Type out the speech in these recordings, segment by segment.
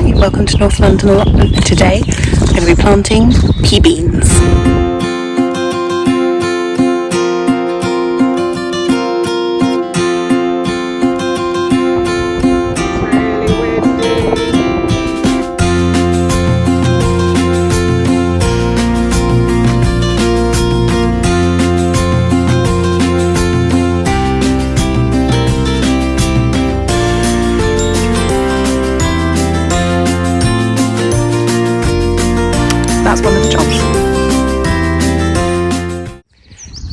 Hi, welcome to North London Allotment. Today I'm going to be planting pea beans. That's one of the jobs.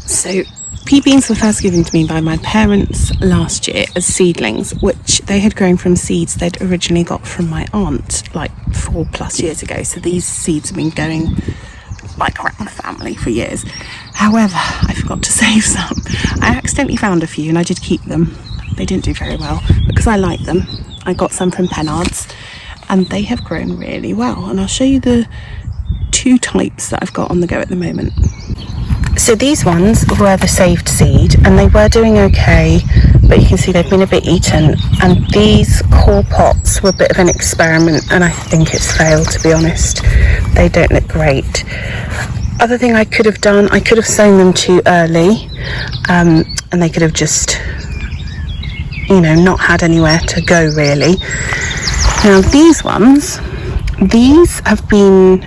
So pea beans were first given to me by my parents last year as seedlings, which they had grown from seeds they'd originally got from my aunt like 4+ years ago. So these seeds have been going like around the family for years. However, I forgot to save some. I accidentally found a few and I did keep them. They didn't do very well because I like them. I got some from Peabeans and they have grown really well, and I'll show you the 2 types that I've got on the go at the moment. So these ones were the saved seed and they were doing okay, but you can see they've been a bit eaten, and these core pots were a bit of an experiment and I think it's failed, to be honest. They don't look great. Other thing I could have done, I could have sown them too early, and they could have just, not had anywhere to go really. Now these ones, these have been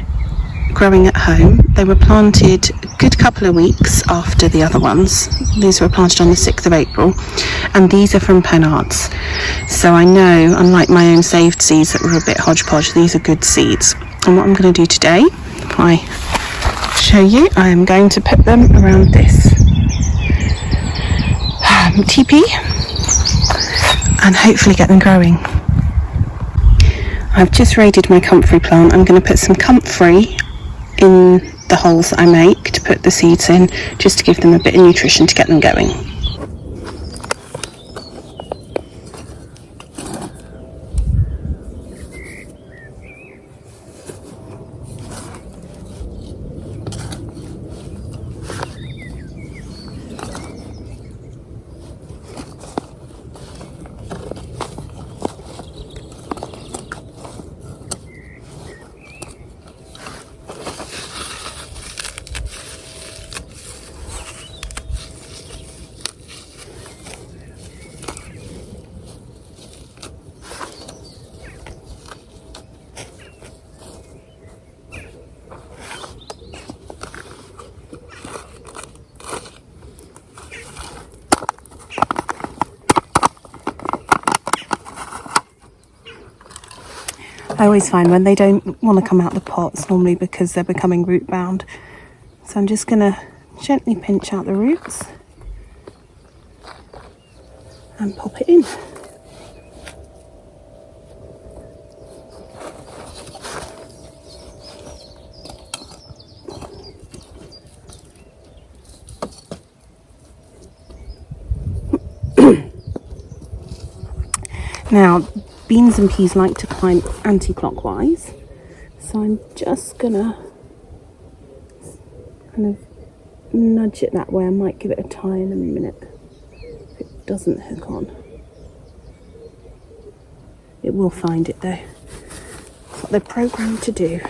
growing at home. They were planted a good couple of weeks after the other ones. These were planted on the 6th of April, and these are from Peabeans. So I know, unlike my own saved seeds that were a bit hodgepodge, these are good seeds. And what I'm going to do today, if I show you, I am going to put them around this teepee and hopefully get them growing. I've just raided my comfrey plant. I'm going to put some comfrey in the holes that I make to put the seeds in, just to give them a bit of nutrition to get them going. I always find when they don't want to come out the pots, normally because they're becoming root bound. So I'm just going to gently pinch out the roots and pop it in. Now, beans and peas like to climb anti-clockwise, so I'm just gonna kind of nudge it that way. I might give it a tie in a minute if it doesn't hook on. It will find it though. That's what they're programmed to do.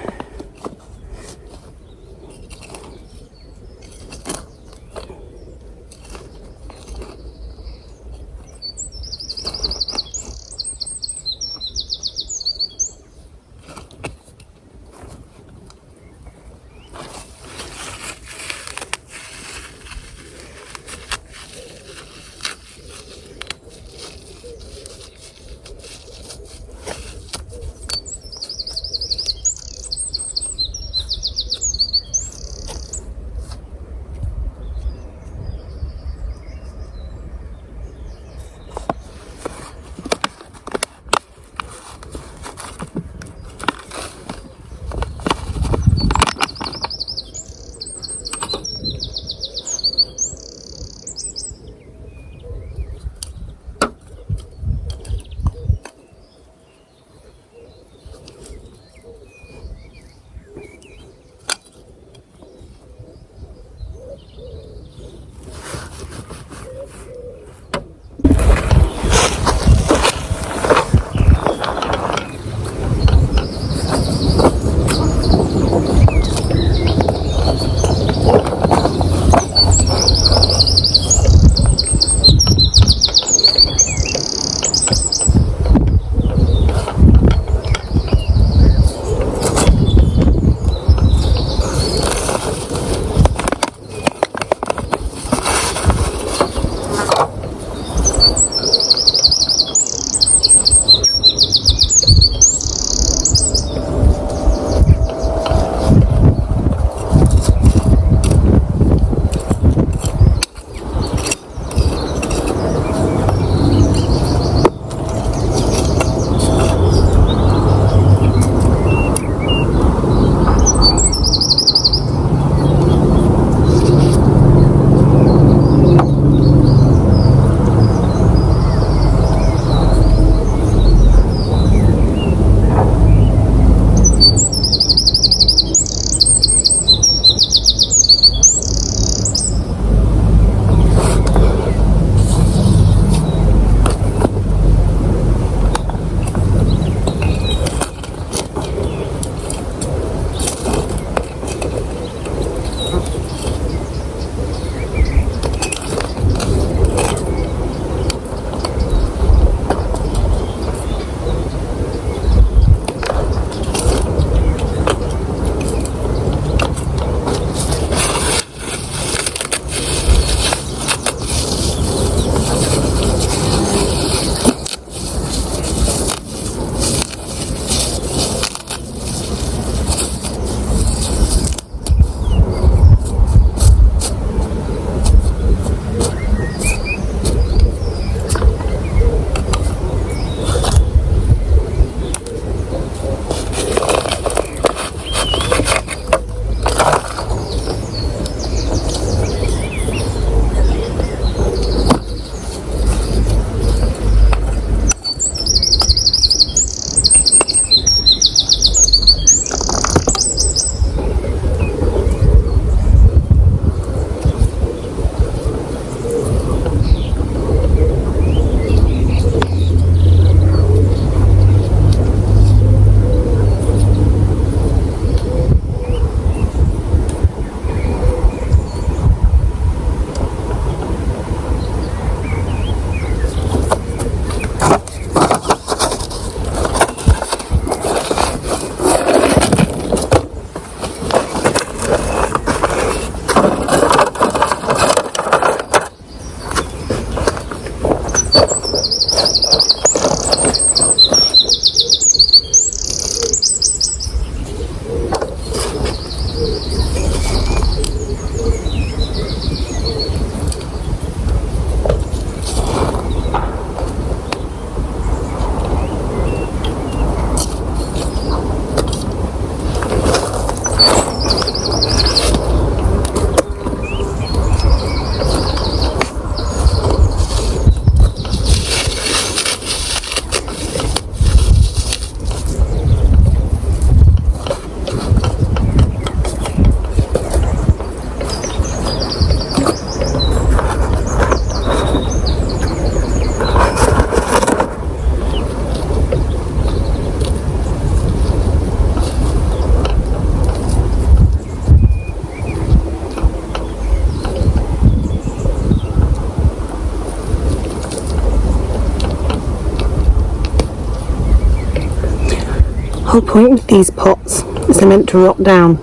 whole point with these pots is they're meant to rot down,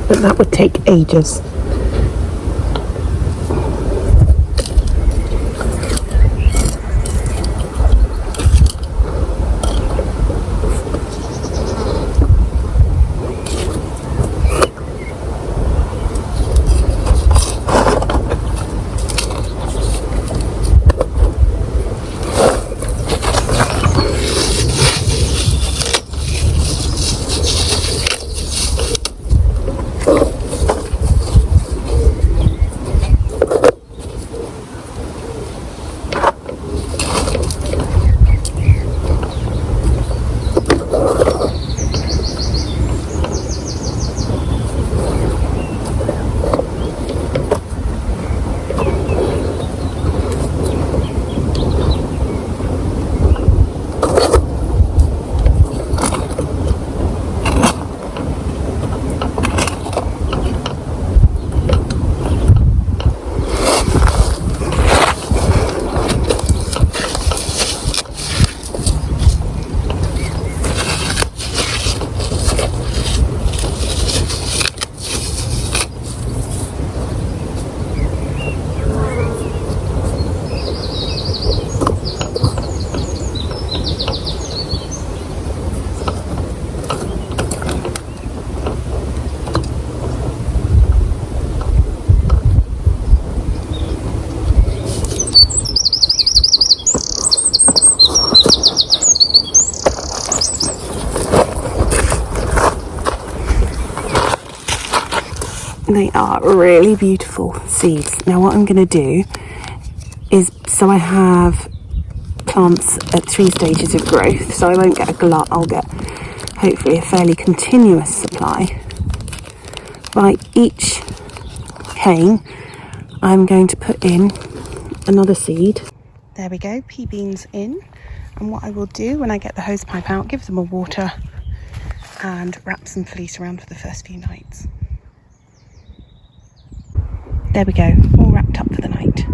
but that would take ages. They are really beautiful seeds. Now what I'm going to do is, so I have plants at 3 stages of growth, so I won't get a glut, I'll get hopefully a fairly continuous supply. By each cane I'm going to put in another seed. There we go, pea beans in. And what I will do when I get the hose pipe out, give them a water and wrap some fleece around for the first few nights. There we go, all wrapped up for the night.